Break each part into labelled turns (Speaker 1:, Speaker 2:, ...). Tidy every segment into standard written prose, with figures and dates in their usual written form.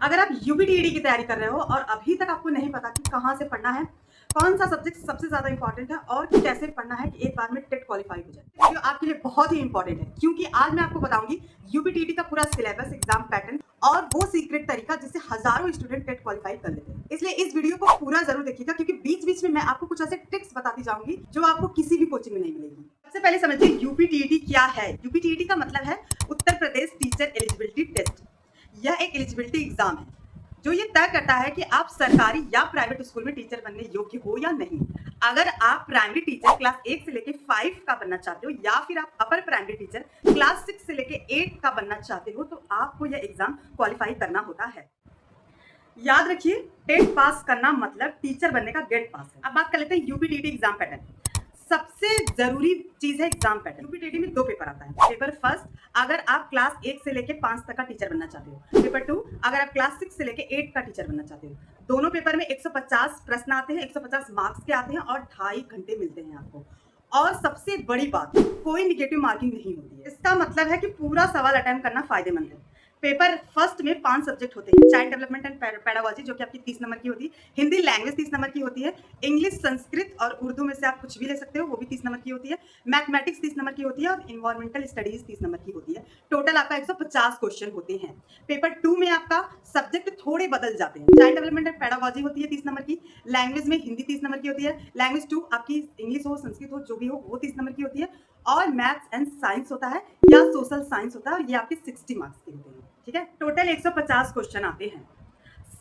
Speaker 1: अगर आप यूपीटीईटी की तैयारी कर रहे हो और अभी तक आपको नहीं पता कि कहाँ से पढ़ना है, कौन सा सब्जेक्ट सबसे ज़्यादा इंपॉर्टेंट है और कैसे पढ़ना है कि एक बार में टेट क्वालिफाई हो जाए, वीडियो आपके लिए बहुत ही इंपॉर्टेंट है क्योंकि आज मैं आपको बताऊंगी यूपीटीईटी का पूरा सिलेबस, एग्जाम पैटर्न और वो सीक्रेट तरीका जिससे हजारों स्टूडेंट टेट क्वालिफाई कर लेते हैं। इसलिए इस वीडियो को पूरा जरूर देखिएगा क्योंकि बीच बीच में मैं आपको कुछ ऐसे ट्रिक्स बताती जाऊंगी जो आपको किसी भी कोचिंग में नहीं मिलेगी। सबसे पहले समझिए यूपीटीईटी क्या है। यूपीटीईटी का मतलब है Uttar Pradesh teacher eligibility test. यह एक एलिजिबिलिटी एग्जाम है जो ये तय करता है कि आप सरकारी या प्राइवेट स्कूल में टीचर बनने योग्य हो या नहीं। अगर आप प्राइमरी टीचर क्लास 1 से लेके 5 का बनना चाहते हो या फिर आप अपर प्राइमरी टीचर क्लास 6 से लेके 8 का बनना चाहते हो तो आपको यह एग्जाम क्वालिफाई करना होता है। याद रखिए, टेट पास करना मतलब टीचर बनने का गेट पास है। अब बात कर लेते हैं यूपीटीईटी एग्जाम पैटर्न। सबसे जरूरी चीज है एग्जाम पैटर्न। यूपीटीईटी में 2 पेपर आता है। पेपर फर्स्ट, अगर आप क्लास 1 से लेके 5 तक का टीचर बनना चाहते हो। पेपर 2, अगर आप क्लास 6 से लेके 8 का टीचर बनना चाहते हो। दोनों पेपर में 150 प्रश्न आते हैं, 150 मार्क्स के आते हैं और 2.5 घंटे मिलते हैं आपको। और सबसे बड़ी बात, कोई निगेटिव मार्किंग नहीं होती है। इसका मतलब है कि पूरा सवाल अटेम्प्ट करना फायदेमंद है। पेपर फर्स्ट में 5 सब्जेक्ट होते हैं। चाइल्ड डेवलपमेंट एंड पेडागोजी जो कि आपकी 30 नंबर की होती है। हिंदी लैंग्वेज 30 नंबर की होती है। इंग्लिश, संस्कृत और उर्दू में से आप कुछ भी ले सकते हो, वो भी 30 नंबर की होती है। मैथमेटिक्स 30 नंबर की होती है और इन्वायरमेंटल स्टडीज 30 नंबर की होती है। टोटल आपका 150 क्वेश्चन होते हैं। पेपर 2 में आपका सब्जेक्ट थोड़े बदल जाते हैं। चाइल्ड डेवलपमेंट एंड पेडागोजी होती है 30 नंबर की। लैंग्वेज में हिंदी 30 नंबर की होती है। लैंग्वेज 2 आपकी इंग्लिश हो, संस्कृत हो, जो भी हो, वो 30 नंबर की होती है। और मैथ्स एंड साइंस होता है या सोशल साइंस होता है और ये आपके 60 मार्क्स के होते हैं। ठीक है, टोटल 150 क्वेश्चन आते हैं।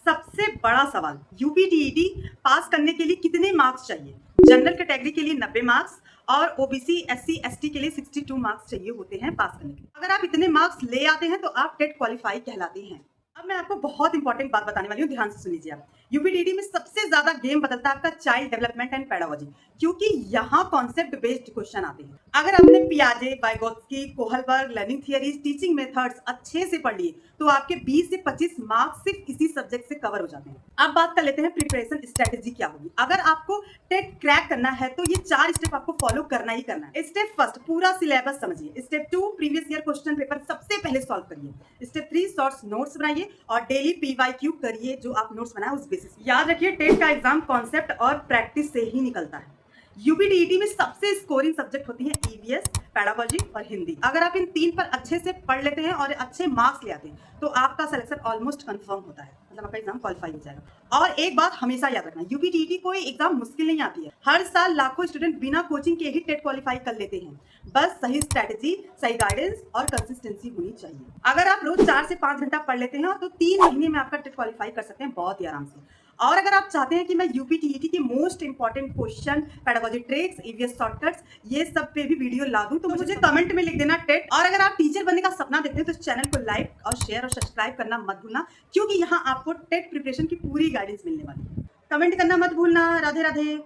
Speaker 1: सबसे बड़ा सवाल, यूपीटीईटी पास करने के लिए कितने मार्क्स चाहिए। जनरल कैटेगरी के लिए 90 मार्क्स और ओबीसी, एससी, एसटी के लिए 62 मार्क्स चाहिए होते हैं पास करने के लिए। अगर आप इतने मार्क्स ले आते हैं तो आप टेट क्वालिफाई कहलाते हैं। अब मैं आपको बहुत इंपॉर्टेंट बात बताने वाली हूँ, ध्यान से सुन लीजिए आप। यूपीटीईटी में सबसे ज्यादा गेम बदलता है आपका चाइल्ड डेवलपमेंट एंड पेडागोजी, क्योंकि यहाँ कॉन्सेप्ट बेस्ड क्वेश्चन आते हैं। अगर आपने पियाजे, Vygotsky, Kohlberg, learning theories, teaching methods अच्छे से पढ़ लिए तो आपके 20 से 25 मार्क्स सिर्फ इसी सब्जेक्ट से कवर हो जाते हैं। अब बात कर लेते हैं प्रिपरेशन स्ट्रेटेजी क्या होगी। अगर आपको टेट क्रैक करना है तो ये 4 स्टेप आपको फॉलो करना ही करना है। स्टेप फर्स्ट, पूरा सिलेबस समझिए। Step 2, previous year question paper सबसे पहले सॉल्व करिए। स्टेप 3, शॉर्ट्स नोट्स बनाइए और डेली पीवाईक्यू करिए जो आप नोट्स बनाए उस बेसिस। याद रखिए, टेट का एग्जाम कॉन्सेप्ट और प्रैक्टिस से ही निकलता है। यूपीटीईटी में सबसे स्कोरिंग सब्जेक्ट होती है ईवीएस, पेडागोजी और हिंदी। अगर आप इन 3 पर अच्छे से पढ़ लेते हैं और अच्छे मार्क्स ले आते हैं तो आपका सिलेक्शन ऑलमोस्ट कंफर्म होता है, मतलब आपका एग्जाम क्वालिफाई हो जाएगा। और एक बात हमेशा याद रखना, यूपीटीईटी कोई एग्जाम मुश्किल नहीं आती है। हर साल लाखों स्टूडेंट बिना कोचिंग के ही टेट क्वालिफाई कर लेते हैं। बस सही स्ट्रेटेजी, सही गाइडेंस और कंसिस्टेंसी होनी चाहिए। अगर आप रोज 4 से 5 घंटा पढ़ लेते हैं तो 3 महीने में आपका टेट क्वालिफाई कर सकते हैं बहुत ही आराम से। और अगर आप चाहते हैं कि मैं यूपीटीईटी के most important question, pedagogy tricks, EVS shortcuts, ये सब पे भी वीडियो ला दूं तो मुझे कमेंट में लिख देना टेट। और अगर आप टीचर बनने का सपना देखते हैं तो इस चैनल को लाइक और शेयर और सब्सक्राइब करना मत भूलना, क्योंकि यहाँ आपको टेट प्रिपरेशन की पूरी गाइडेंस मिलने वाली है। कमेंट करना मत भूलना। राधे राधे।